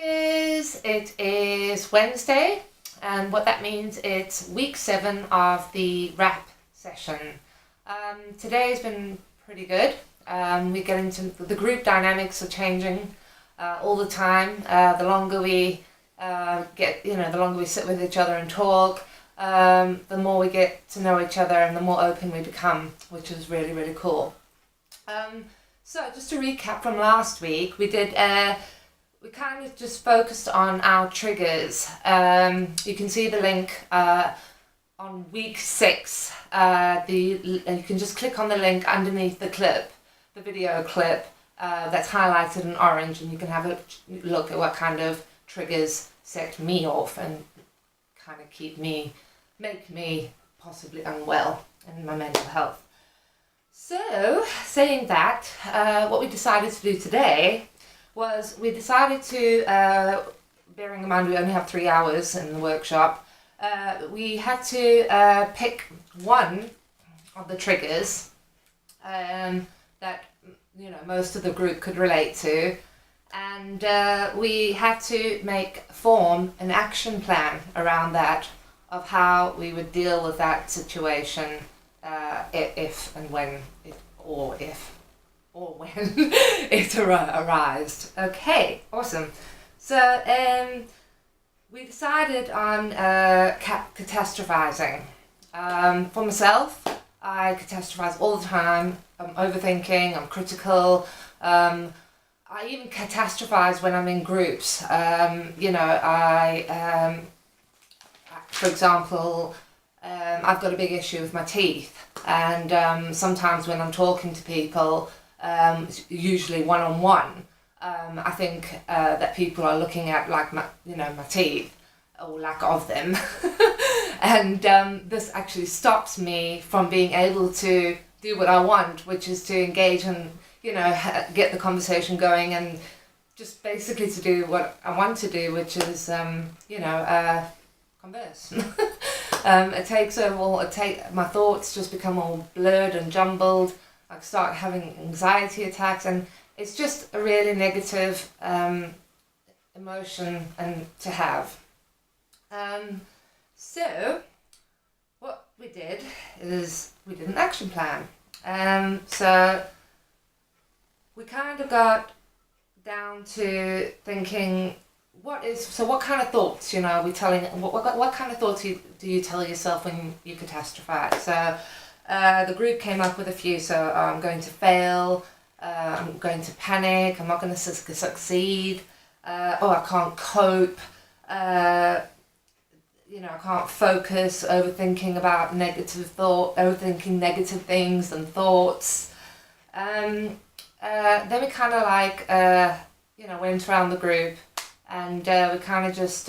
Tigers, it is Wednesday, and what that means it's week 7 of the rap session. Today's been pretty good. We get into the group dynamics are changing all the time. The longer we the longer we sit with each other and talk, the more we get to know each other and the more open we become, which is really, really cool. So just to recap from last week, we kind of just focused on our triggers. You can see the link on week 6. You can just click on the link underneath the clip, the video clip that's highlighted in orange, and you can have a look at what kind of triggers set me off and kind of make me possibly unwell in my mental health. So, saying that, what we decided to do today was we decided to, bearing in mind we only have 3 hours in the workshop, we had to pick one of the triggers that most of the group could relate to, and we had to form an action plan around that of how we would deal with that situation if and when it arised. Okay, awesome. So we decided on catastrophizing. For myself, I catastrophize all the time. I'm overthinking, I'm critical. I even catastrophize when I'm in groups. For example, I've got a big issue with my teeth, and sometimes when I'm talking to people, usually one-on-one, I think that people are looking at my teeth or lack of them, and this actually stops me from being able to do what I want, which is to engage and get the conversation going and just basically to do what I want to do, which is converse. It takes over. My thoughts just become all blurred and jumbled. I start having anxiety attacks, and it's just a really negative emotion to have. So what we did is we did an action plan. So we kind of got down to thinking, what kind of thoughts, are we telling, what kind of thoughts do you tell yourself when you catastrophize? So the group came up with a few. So I'm going to fail, I'm going to panic, I'm not going to succeed, I can't cope, I can't focus, overthinking negative things and thoughts. Then we kind of went around the group, and we kind of just,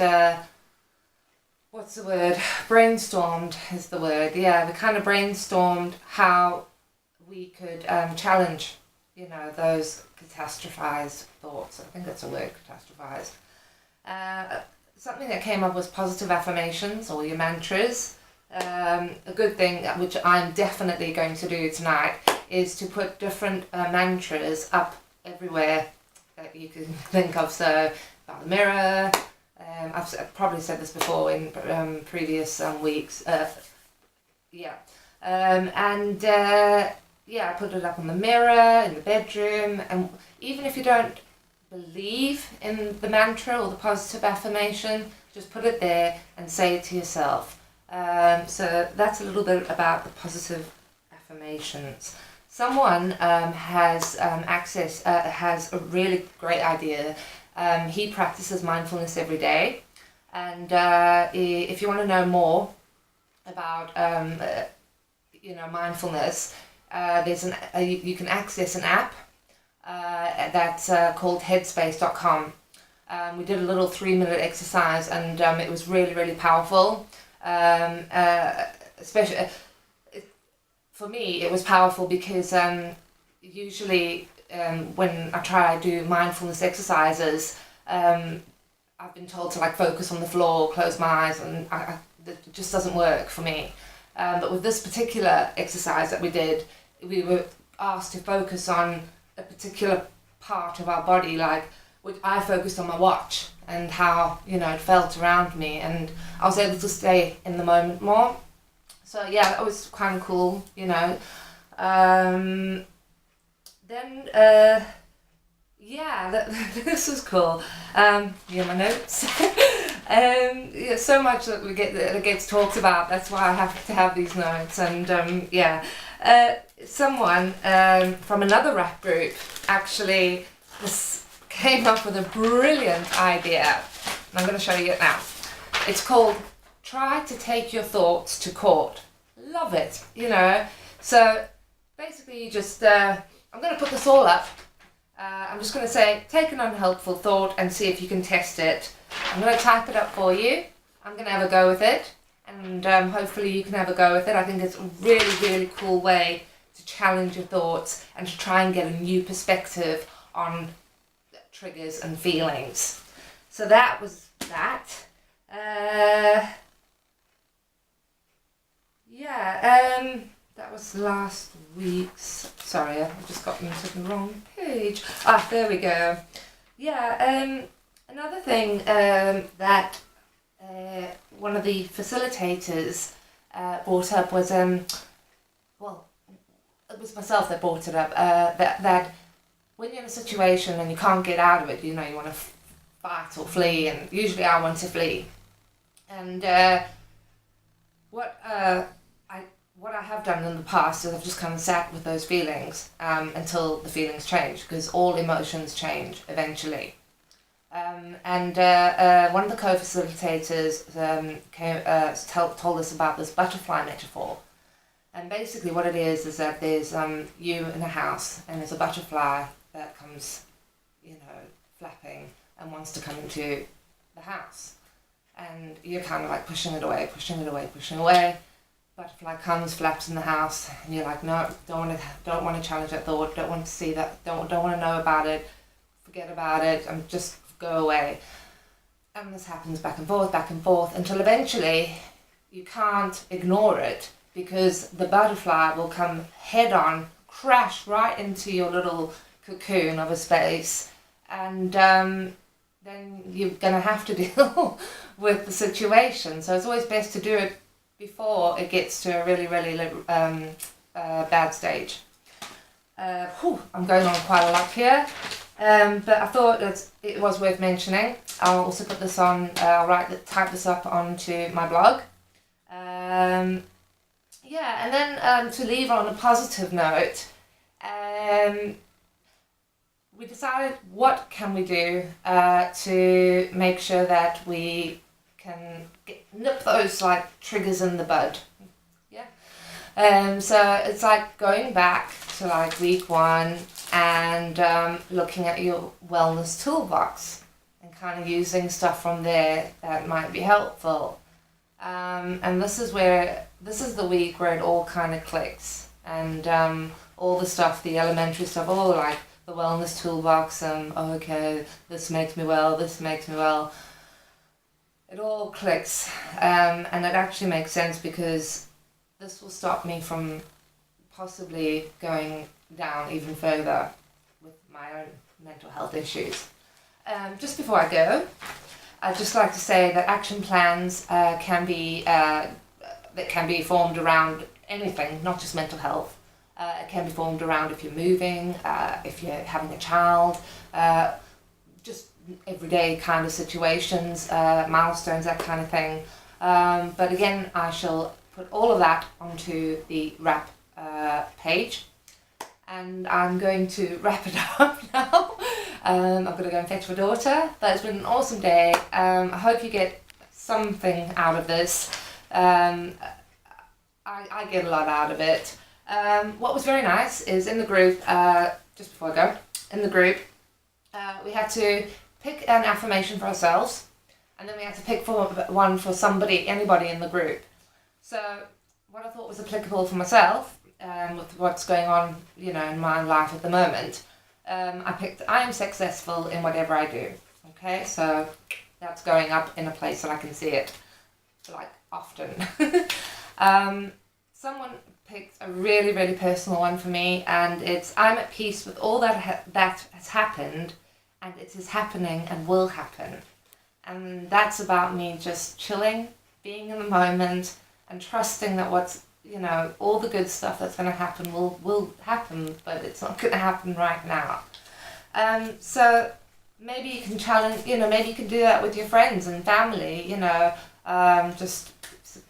brainstormed is the word. Yeah, we kind of brainstormed how we could challenge, those catastrophized thoughts. I think that's a word, catastrophized. Something that came up was positive affirmations, or your mantras. A good thing, which I'm definitely going to do tonight, is to put different mantras up everywhere that you can think of. So, by the mirror. I've probably said this before in previous weeks. I put it up on the mirror, in the bedroom, and even if you don't believe in the mantra or the positive affirmation, just put it there and say it to yourself. So that's a little bit about the positive affirmations. Someone has a really great idea. He practices mindfulness every day, and if you want to know more about mindfulness, you can access an app that's called headspace.com. We did a little 3-minute exercise, and it was really, really powerful. Especially for me, it was powerful because usually when I try to do mindfulness exercises, I've been told to focus on the floor, close my eyes, and it just doesn't work for me. But with this particular exercise that we did, we were asked to focus on a particular part of our body, which I focused on my watch, and how, it felt around me, and I was able to stay in the moment more. So yeah, that was kind of cool, Then, yeah, this was cool. Yeah, my notes. Yeah, so much that gets talked about. That's why I have to have these notes. And yeah, someone from another rap group actually came up with a brilliant idea. And I'm going to show you it now. It's called "Try to Take Your Thoughts to Court." Love it, So basically, I'm going to put this all up. I'm just going to say, take an unhelpful thought and see if you can test it. I'm going to type it up for you. I'm going to have a go with it, and hopefully you can have a go with it. I think it's a really, really cool way to challenge your thoughts and to try and get a new perspective on triggers and feelings. So that was that. That was last week's. Sorry, I've just got into the wrong page. There we go. Yeah, another thing that one of the facilitators brought up was, well, it was myself that brought it up, that when you're in a situation and you can't get out of it, you want to fight or flee, and usually I want to flee. And what I have done in the past is I've just kind of sat with those feelings until the feelings change, because all emotions change eventually. And one of the co-facilitators told us about this butterfly metaphor. And basically what it is that there's you in a house, and there's a butterfly that comes, flapping and wants to come into the house. And you're kind of like pushing it away. Butterfly comes, flaps in the house, and you're like, no, don't want to challenge that thought, don't want to see that, don't want to know about it, forget about it, and just go away. And this happens back and forth, until eventually you can't ignore it, because the butterfly will come head on, crash right into your little cocoon of a space, and then you're going to have to deal with the situation. So it's always best to do it before it gets to a really, really bad stage. I'm going on quite a lot here, but I thought it was worth mentioning. I'll also put this on, type this up onto my blog. And then to leave on a positive note, we decided what can we do to make sure that we can nip those triggers in the bud. Yeah. So it's like going back to week 1 and looking at your wellness toolbox and kind of using stuff from there that might be helpful. And this is the week where it all kind of clicks, and all the stuff, the elementary stuff, the wellness toolbox, okay, this makes me well. It all clicks, and it actually makes sense, because this will stop me from possibly going down even further with my own mental health issues. Just before I go, I'd just like to say that action plans can be formed around anything, not just mental health. It can be formed around if you're moving, if you're having a child, just everyday kind of situations, milestones, that kind of thing. But again, I shall put all of that onto the wrap page, and I'm going to wrap it up now. I'm going to go and fetch my daughter, but it's been an awesome day. I hope you get something out of this. I get a lot out of it. What was very nice is in the group, just before I go, in the group, we had to pick an affirmation for ourselves, and then we had to pick one for anybody in the group. So what I thought was applicable for myself, with what's going on, in my life at the moment, I picked, I am successful in whatever I do. Okay, so that's going up in a place that I can see it, often. Someone picked a really, really personal one for me, and it's, I'm at peace with all that has happened, and it is happening and will happen. And that's about me just chilling, being in the moment, and trusting that all the good stuff that's going to happen will happen, but it's not going to happen right now. So maybe you can challenge, maybe you can do that with your friends and family, just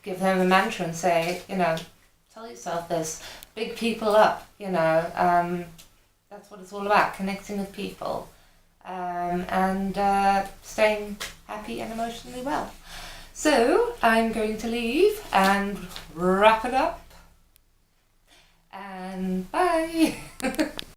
give them a mantra and say, tell yourself this, big people up, that's what it's all about, connecting with people, and staying happy and emotionally well. So I'm going to leave and wrap it up, and bye.